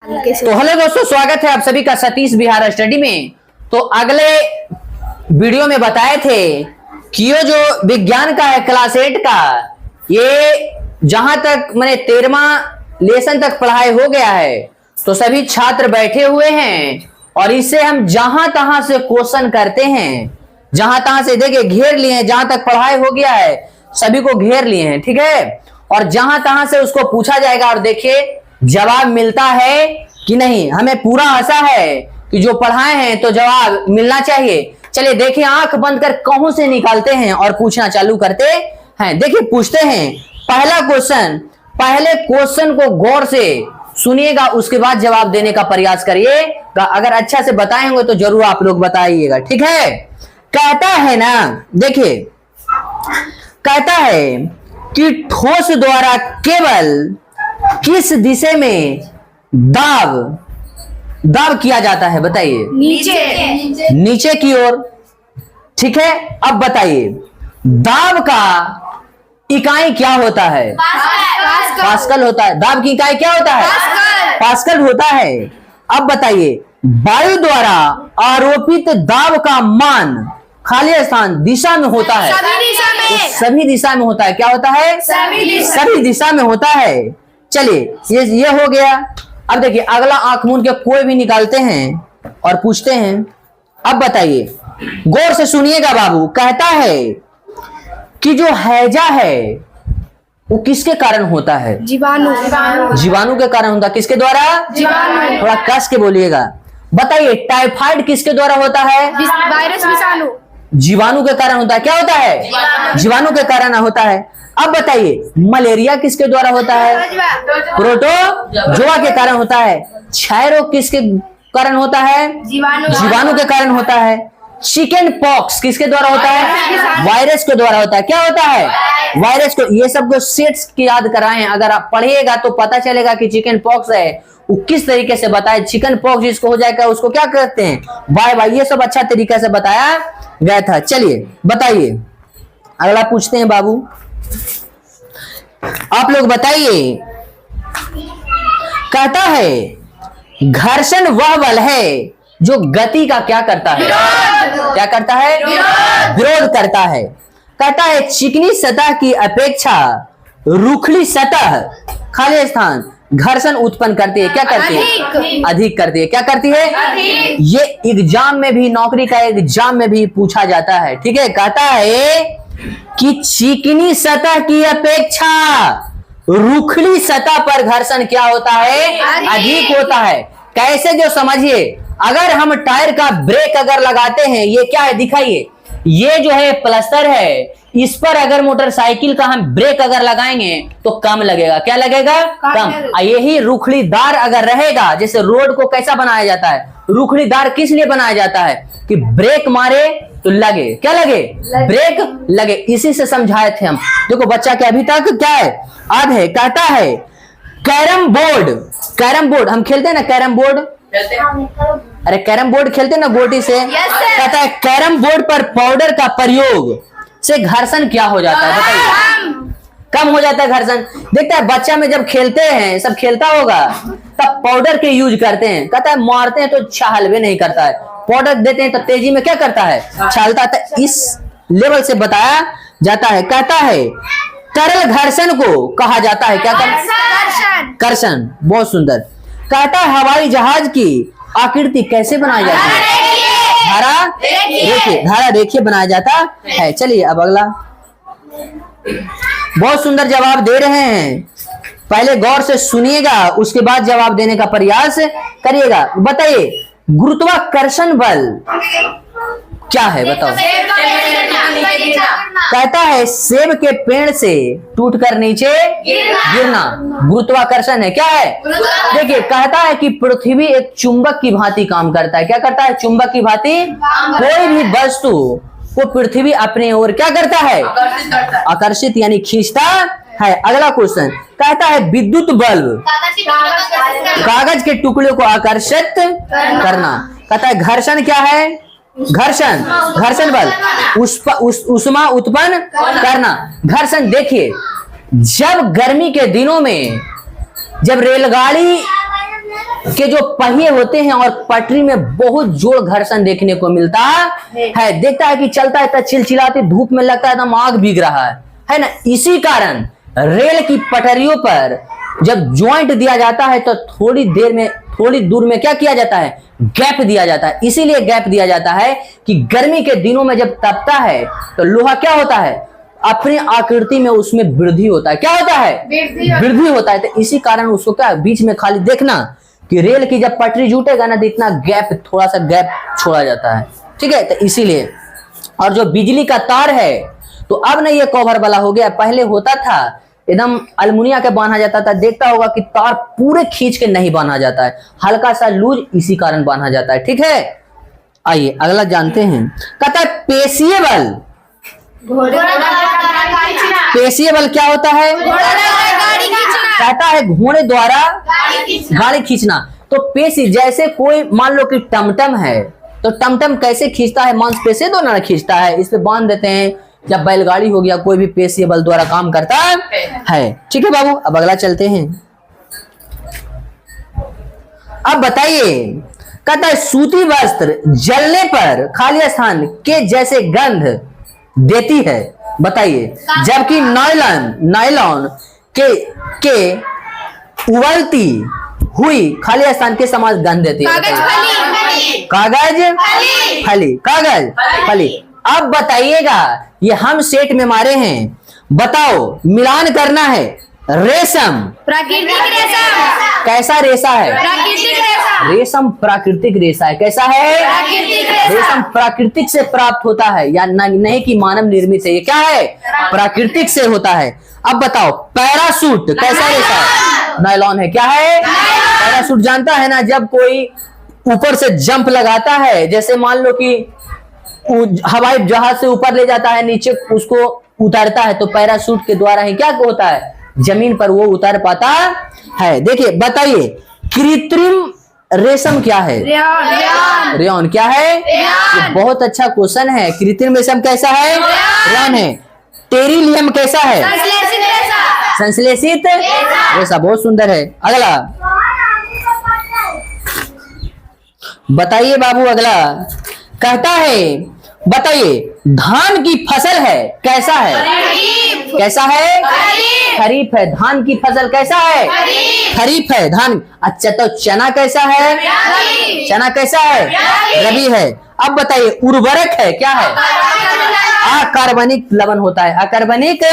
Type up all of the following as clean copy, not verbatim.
तो हेलो दोस्तों, स्वागत है आप सभी का सतीश बिहार स्टडी में। तो अगले वीडियो में बताए थे कि ये जो विज्ञान का है क्लास 8 का, ये जहां तक मैंने 13वां लेसन तक पढ़ाई हो गया है, तो सभी छात्र बैठे हुए हैं और इससे हम जहां तहां से क्वेश्चन करते हैं, जहां तहां से देखिए घेर लिए हैं, जहां तक पढ़ाई हो गया है सभी को घेर लिए हैं, ठीक है। और जहां तहां से उसको पूछा जाएगा और देखिए जवाब मिलता है कि नहीं। हमें पूरा आशा है कि जो पढ़ाए हैं तो जवाब मिलना चाहिए। चलिए देखिए, आंख बंद कर कहूं से निकालते हैं और पूछना चालू करते हैं। देखिए पूछते हैं पहला क्वेश्चन। पहले क्वेश्चन को गौर से सुनिएगा, उसके बाद जवाब देने का प्रयास करिएगा। अगर अच्छा से बताए होंगे तो जरूर आप लोग बताइएगा, ठीक है। कहता है ना, देखिए कहता है कि ठोस द्वारा केवल किस दिशा में दाब किया जाता है, बताइए। नीचे की ओर, ठीक है। अब बताइए दाब का इकाई क्या होता है? पास्कल होता है। दाब की इकाई क्या होता है? पास्कल होता है। अब बताइए वायु द्वारा आरोपित दाब का मान खाली स्थान दिशा में होता है। सभी दिशा में होता है। क्या होता है? सभी दिशा में होता है। चलिए ये हो गया। अब देखिए अगला आंख मूंद के कोई भी निकालते हैं और पूछते हैं। अब बताइए, गौर से सुनिएगा बाबू। कहता है कि जो हैजा है वो किसके कारण होता है? जीवाणु के कारण होता है। किसके द्वारा? जीवाणु। थोड़ा कस के बोलिएगा। बताइए टाइफाइड किसके द्वारा होता है? वायरस, विषाणु। जीवाणु के कारण होता है। क्या होता है? जीवाणु के कारण होता है। अब बताइए मलेरिया किसके द्वारा होता है? प्रोटोजोआ के कारण होता है। क्षय रोग किसके कारण होता है? जीवाणु के कारण होता है। चिकन पॉक्स किसके द्वारा होता है? वायरस के द्वारा होता है। क्या होता है? वायरस को। ये सब को सेट्स की याद कराए हैं। अगर आप पढ़िएगा तो पता चलेगा कि चिकन पॉक्स है वो किस तरीके से बताए। चिकन पॉक्स जिसको हो जाएगा उसको क्या कहते हैं? बाय ये सब अच्छा तरीके से बताया गया था। चलिए बताइए, अगला पूछते हैं बाबू। आप लोग बताइए। कहता है घर्षण वह बल है जो गति का क्या करता है? क्या करता है? विरोध करता है। कहता है चिकनी सतह की अपेक्षा रूखली सतह खाली स्थान घर्षण उत्पन्न करती है। क्या करती है? अधिक करती है। क्या करती है? ये एग्जाम में भी, नौकरी का एग्जाम में भी पूछा जाता है, ठीक है। कहता है कि चिकनी सतह की अपेक्षा रूखली सतह पर घर्षण क्या होता है? अधिक होता है। कैसे? जो समझिए, अगर हम टायर का ब्रेक अगर लगाते हैं, ये क्या है दिखाइए, ये जो है प्लास्टर है, इस पर अगर मोटरसाइकिल का हम ब्रेक अगर लगाएंगे तो कम लगेगा। क्या लगेगा? कम। यही रूखड़ीदार अगर रहेगा, जैसे रोड को कैसा बनाया जाता है? रूखड़ीदार किस लिए बनाया जाता है? कि ब्रेक मारे तो लगे। क्या लगे? ब्रेक लगे। इसी से समझाए थे हम। देखो बच्चा के अभी तक क्या है? आज है। कहता है कैरम बोर्ड हम खेलते हैं ना, कैरम बोर्ड। अरे कैरम बोर्ड खेलते ना गोटी से। कहता है कैरम बोर्ड पर पाउडर का प्रयोग से घर्षण क्या हो जाता है? बताइए। कम हो जाता है घर्षण। देखता है बच्चा में जब खेलते हैं, सब खेलता होगा, तब पाउडर के यूज करते हैं। कहता है मारते हैं तो छालवे नहीं करता है, पाउडर देते हैं तो तेजी में क्या करता है? छालता है। इस लेवल से बताया जाता है। कहता है तरल घर्षण को कहा जाता है। क्या? कर्षण। बहुत सुंदर। कहता है हवाई जहाज की आकृति कैसे बनाई जाती है? धारा रेखीय बनाया जाता है। चलिए अब अगला। बहुत सुंदर जवाब दे रहे हैं। पहले गौर से सुनिएगा, उसके बाद जवाब देने का प्रयास करिएगा। बताइए गुरुत्वाकर्षण बल क्या है? बताओ। कहता है सेब के पेड़ से टूटकर नीचे गिरना गुरुत्वाकर्षण है। क्या है? देखिए कहता है कि पृथ्वी एक चुंबक की भांति काम करता है। क्या करता है? चुंबक की भांति। कोई भी वस्तु को पृथ्वी अपने ओर क्या करता है? आकर्षित यानी खींचता है। अगला क्वेश्चन कहता है विद्युत बल्ब कागज के टुकड़े को आकर्षित करना। कहता है घर्षण क्या है? घर्षण बल उष्मा उत्पन्न करना। घर्षण। देखिए जब गर्मी के दिनों में जब रेलगाड़ी के जो पहिए होते हैं और पटरी में बहुत जोर घर्षण देखने को मिलता है। देखता है कि चलता है तो चिलचिलाते धूप में लगता है एकदम आग भीग रहा है ना। इसी कारण रेल की पटरियों पर जब जॉइंट दिया जाता है तो थोड़ी दूर में क्या किया जाता है, गैप दिया जाता है। इसीलिए गैप दिया जाता है कि गर्मी के दिनों में जब तपता है तो लोहा क्या होता है, अपनी आकृति में उसमें वृद्धि होता है। क्या होता है, वृद्धि होता है। तो इसी कारण उसको क्या बीच में खाली देखना कि रेल की जब पटरी जुटेगा ना तो इतना गैप, थोड़ा सा गैप छोड़ा जाता है। ठीक है, तो इसीलिए। और जो बिजली का तार है तो अब ना ये कवर वाला हो गया, पहले होता था एकदम अलमुनिया के बांधा जाता था। देखता होगा कि तार पूरे खींच के नहीं बांधा जाता है, हल्का सा लूज, इसी कारण बांधा जाता है। ठीक है, आइए अगला जानते हैं। कहता है पेशियबल। पेशियबल क्या होता है, कहता है घोड़े द्वारा गाड़ी खींचना। तो पेशी, जैसे कोई मान लो कि टमटम है तो टमटम कैसे खींचता है, मांसपेशी द्वारा खींचता है, इस पे बांध देते हैं। जब बैलगाड़ी हो गया, कोई भी पेशीय बल द्वारा काम करता है। ठीक है बाबू, अब अगला चलते हैं। अब बताइए, कहता है सूती वस्त्र जलने पर खाली स्थान के जैसे गंध देती है। बताइए, जबकि नायलॉन के उबलती हुई खाली स्थान के समान गंध देती है। कागज फली। अब बताइएगा, ये हम सेट में मारे हैं, बताओ मिलान करना है। रेशम, प्राकृतिक रेशम। कैसा रेशा है, प्राकृतिक रेशम। रेशम प्राकृतिक रेशा है। कैसा है, प्राकृतिक रेशम। रेशम प्राकृतिक से प्राप्त होता है, या नहीं कि मानव निर्मित है। ये क्या है, प्राकृतिक से होता है। अब बताओ पैराशूट कैसा रेशा है, नायलॉन है। क्या है, पैराशूट जानता है ना, जब कोई ऊपर से जंप लगाता है, जैसे मान लो कि हवाई जहाज से ऊपर ले जाता है, नीचे उसको उतारता है, तो पैराशूट के द्वारा ही क्या होता है, जमीन पर वो उतार पाता है। देखिए बताइए, कृत्रिम रेशम क्या है, रेयॉन। क्या है, ये बहुत अच्छा क्वेश्चन है। कृत्रिम रेशम कैसा है, रेयॉन है। टेरिलियम कैसा है, संश्लेषित रेशा। बहुत सुंदर है। अगला बताइए बाबू, अगला कहता है, बताइए धान की फसल है कैसा है, कैसा है, खरीफ है। धान की फसल कैसा है, खरीफ है, धान। अच्छा, तो चना कैसा है, चना कैसा है, रबी है। अब बताइए उर्वरक है, क्या है, अकार्बनिक लवण होता है, अकार्बनिक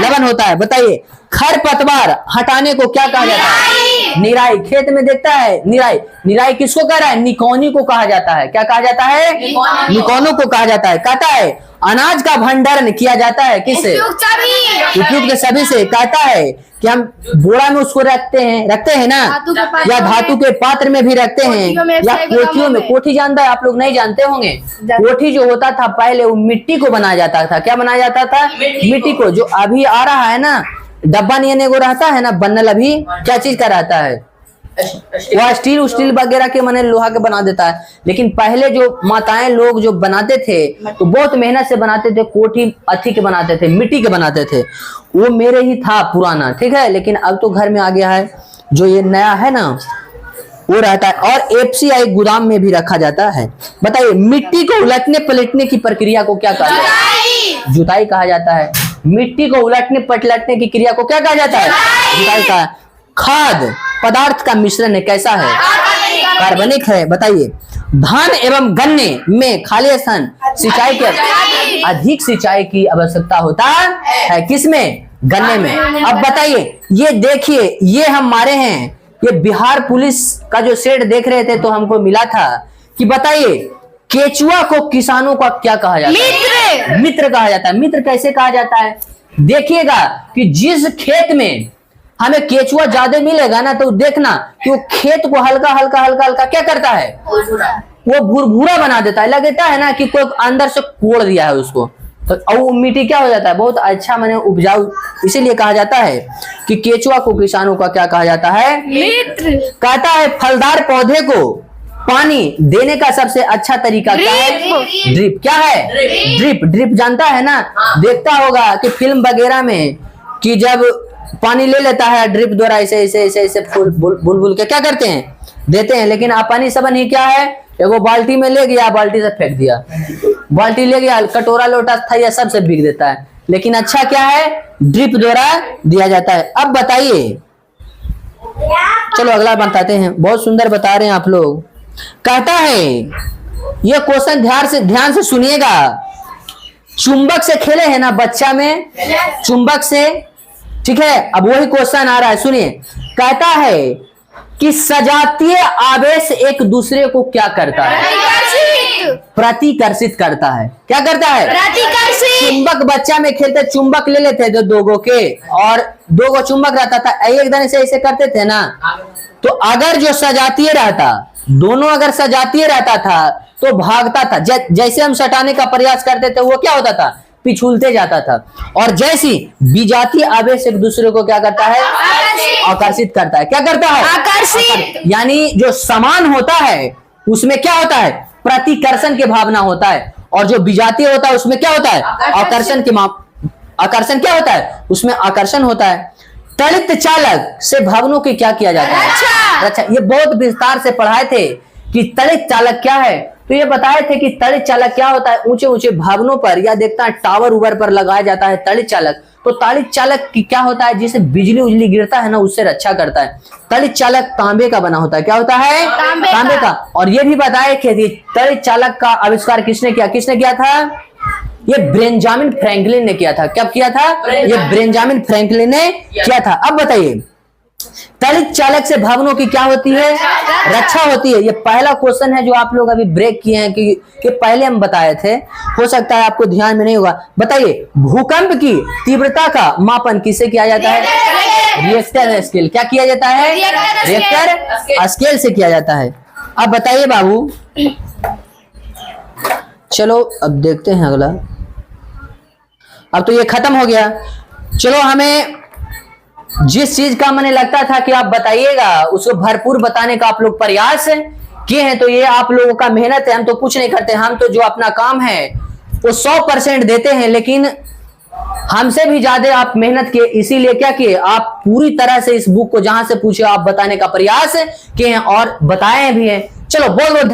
लवण होता है। बताइए खरपतवार हटाने को क्या कहा जाता है, निराई। खेत में देखता है निराई, निराई किसको कह रहा है, निकौनी को कहा जाता है। क्या कहा जाता है, निकौनों को कहा जाता है। कहता है अनाज का भंडारण किया जाता है किससे, उपयुक्त सभी से। कहता है कि हम बोरा में उसको रखते हैं ना, या धातु के पात्र में भी रखते हैं, या कोठियों में। कोठी जानता है, आप लोग नहीं जानते होंगे। कोठी जो होता था पहले, वो मिट्टी को बनाया जाता था। क्या बनाया जाता था, मिट्टी को। जो अभी आ रहा है ना डब्बा नहीं वो रहता है ना बनल, अभी क्या चीज का रहता है, वह स्टील वगैरह के माने लोहा के बना देता है। लेकिन पहले जो माताएं लोग जो बनाते थे तो बहुत मेहनत से बनाते थे, कोठी अथी के बनाते थे, मिट्टी के बनाते थे। वो मेरे ही था पुराना, ठीक है। लेकिन अब तो घर में आ गया है, जो ये नया है ना वो रहता है, और एफसीआई गोदाम में भी रखा जाता है। बताइए मिट्टी को उलटने पलटने की प्रक्रिया को क्या कहते हैं, जुताई कहा जाता है। मिट्टी को उलटने पलटने की क्रिया को क्या कहा जाता है, जुताई कहा। खाद पदार्थ का मिश्रण है, कैसा है, कार्बनिक है। बताइए धान एवं गन्ने में खाली स्थान सिंचाई के अधिक सिंचाई की आवश्यकता होता है, किसमें, गन्ने में। अब बताइए, ये देखिए, ये हम मारे हैं, ये बिहार पुलिस का जो सेट देख रहे थे तो हमको मिला था कि बताइए केचुआ को किसानों का क्या कहा जाता है, मित्र कहा जाता है। मित्र कैसे कहा जाता है, देखिएगा कि जिस खेत में हमें केचुआ ज्यादा मिलेगा ना, तो देखना कि वो खेत को हल्का हल्का हल्का हल्का क्या करता है, वो भुरभुरा बना देता है। लगता है ना कि कोई अंदर से कोड़ दिया है उसको, तो और मिट्टी क्या हो जाता है, बहुत अच्छा माने उपजाऊ। इसीलिए कहा जाता है कि केचुआ को किसानों का क्या कहा जाता है, मित्र। कहता है फलदार पौधे को पानी देने का सबसे अच्छा तरीका क्या है, ड्रिप। क्या है, ड्रिप। ड्रिप जानता है ना, देखता होगा कि फिल्म वगैरह में कि जब पानी ले लेता है ड्रिप द्वारा, ऐसे ऐसे ऐसे ऐसे बुल के क्या करते हैं, देते हैं। लेकिन पानी सबन ही क्या है, एगो बाल्टी में ले गया, बाल्टी से फेंक दिया, बाल्टी ले गया, कटोरा लोटा था, यह सब से बिक देता है। लेकिन अच्छा क्या है, ड्रिप द्वारा दिया जाता है। अब बताइए, चलो अगला बताते हैं, बहुत सुंदर बता रहे हैं आप लोग। कहता है, यह क्वेश्चन ध्यान से सुनिएगा। चुंबक से खेले हैं ना बच्चा में, चुंबक से, ठीक है। अब वही क्वेश्चन आ रहा है, सुनिए। कहता है कि सजातीय आवेश एक दूसरे को क्या करता है, प्रतिकर्षित करता है। क्या करता है, प्रतिकर्षित। चुंबक बच्चा में खेलते, चुंबक ले लेते थे दो गो के, और दो गो चुंबक रहता था, एक दिन से ऐसे करते थे ना, तो अगर जो सजातीय रहता, दोनों अगर सजातीय रहता था तो भागता था। जैसे हम सटाने का प्रयास करते थे वो क्या होता था, पिछुलते जाता था। और जैसी विजातीय आवेश एक दूसरे को क्या करता है, आकर्षित करता है। क्या करता है, आकर्षित। यानी जो समान होता है उसमें क्या होता है, प्रतिकर्षण की भावना होता है, और जो विजातीय होता है उसमें क्या होता है, आकर्षण की आकर्षण क्या होता है, उसमें आकर्षण होता है। तड़ित चालक से भवनों की क्या किया जाता है, अच्छा। ये बहुत विस्तार से पढ़ाए थे कि तड़ित चालक क्या है। तो ये बताए थे कि तड़ित चालक क्या होता है, ऊंचे ऊंचे भवनों पर या देखता है टावर उवर पर लगाया जाता है तड़ित चालक। तो तड़ित चालक की क्या होता है, जिसे बिजली उजली गिरता है ना उससे रक्षा करता है। तड़ित चालक तांबे का बना होता है। क्या होता है, तांबे का। और ये भी बताया कि तड़ित चालक का आविष्कार किसने किया था, ये बेंजामिन फ्रैंकलिन ने किया था। क्या किया था, ये बेंजामिन फ्रैंकलिन ने किया था। अब बताइए, तड़ित चालक से भवनों की क्या होती है, रक्षा होती है। ये पहला क्वेश्चन है जो आप लोग अभी ब्रेक किए हैं कि पहले हम बताए थे, हो सकता है आपको ध्यान में नहीं होगा। बताइए, भूकंप की तीव्रता का मापन किससे किया जाता है, रिएक्टर स्केल। क्या किया जाता है, रिएक्टर स्केल से किया जाता है। अब बताइए बाबू, चलो अब देखते हैं अगला। अब तो ये खत्म हो गया। चलो, हमें जिस चीज का मैंने लगता था कि आप बताइएगा उसको भरपूर बताने का आप लोग प्रयास किए हैं, तो ये आप लोगों का मेहनत है। हम तो कुछ नहीं करते, हम तो जो अपना काम है वो 100% देते हैं, लेकिन हमसे भी ज्यादा आप मेहनत किए। इसीलिए क्या किए, आप पूरी तरह से इस बुक को जहां से पूछे आप बताने का प्रयास किए हैं और बताए भी हैं। चलो, बहुत बहुत